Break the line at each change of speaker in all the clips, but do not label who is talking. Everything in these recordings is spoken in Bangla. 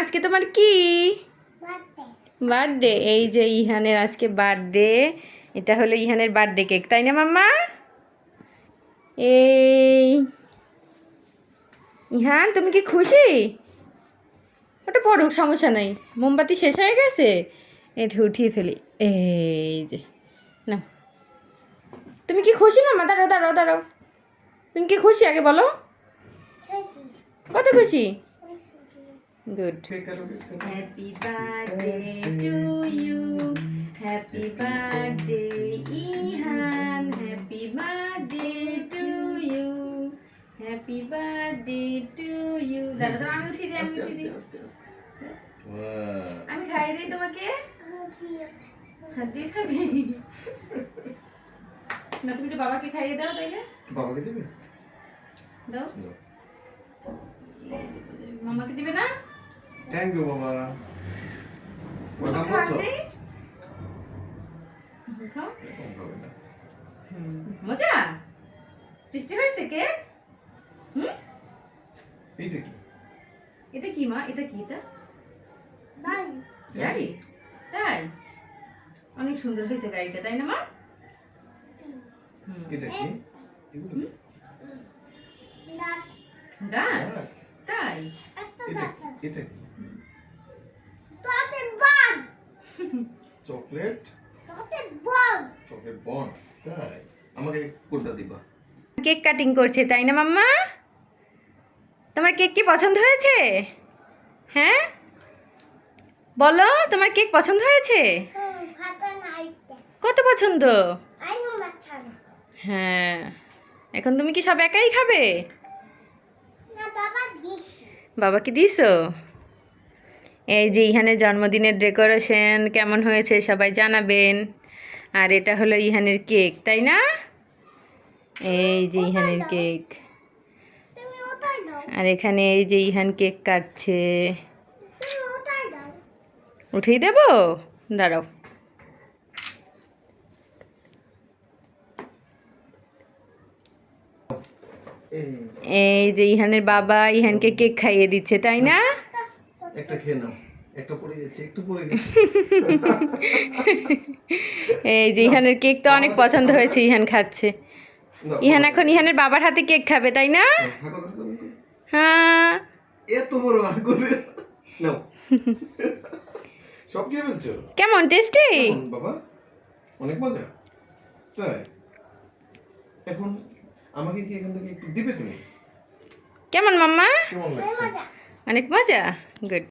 আজকে তোমার কি বার্থডে? এই যে ইহানের আজকে বার্থডে। এটা হলো ইহানের বার্থডে কেক, তাই না মাম্মা? এই ইহান, তুমি কি খুশি? ওটা পড়ুক, সমস্যা নাই। মোমবাতি শেষ হয়ে গেছে, এটা উঠিয়ে ফেলি। এই যে না, তুমি কি খুশি মাম্মা? দাঁড়াও দাঁড়াও দাঁড়াও, তুমি কি খুশি আগে বলো? কত খুশি? Good. Happy birthday to you, happy birthday Ihaan, happy birthday to you, happy birthday to you. দাদা তো আমি উঠিয়ে দিই, আমি উঠিয়ে দিই, আমি খাইয়ে দিই তোমাকে। হাত দিয়ে খাবি না? তুমি তো বাবাকে খাইয়ে দাও, তাইলে
বাবাকে দিবে?
দাও। মামাকে দিবে না?
থ্যাংক ইউ বাবা। ওটা
খাও। মজা টেস্টি হয়েছে কেক?
এইটা কি?
এটা কি মা? এটা কি? এটা গাড়ি? তাই? অনেক সুন্দর হয়েছে গাড়িটা, তাই না মা?
এটা কি?
গাছ? তাই?
এটা কি? চকলেট? Chocolate bond? তাই? আমাকে কোনটা দিবা?
কেক কাটিং করছে, তাই না মাম্মা? তোমার কেক কি পছন্দ হয়েছে? হ্যাঁ বলো, তোমার কেক পছন্দ হয়েছে? কত পছন্দ? হ্যাঁ। এখন তুমি কি সব একাই খাবে? বাবাকে দিছো? এই যে ইহানের জন্মদিনের ডেকোরেশন কেমন হয়েছে সবাই জানাবেন। আর এটা হলো ইহানের কেক, তাই না? এই যে ইহানের কেক। আর এখানে এই যে ইহান কেক কাটছে। উঠিয়ে দেবো, দাঁড়াও। এই যে ইহানের বাবা ইহানকে কেক খাইয়ে দিচ্ছে, তাই না?
একটা খেয়ে নাও, একটা পড়ে গেছে, একটু পড়ে গেছে।
এই যে ইহানের কেক তো অনেক পছন্দ হয়েছে, ইহান খাচ্ছে। ইহান এখন ইহানের বাবার হাতে কেক খাবে, তাই না? হ্যাঁ।
এত বড় আঙ্গুলে নাও। সব খেয়ে ফেলছো?
কেমন টেস্টি
বাবা? অনেক মজা। তাই? এখন আমাকে কি এখান থেকে একটু দিবে তুমি?
কেমন মাম্মা?
কেমন লাগছে?
অনেক মজা। গুড।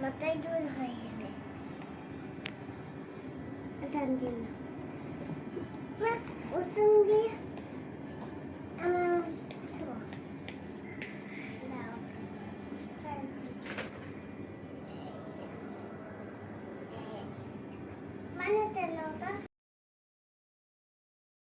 মাথায় দুধ হয়ে যাবে। ওটা দিয়ে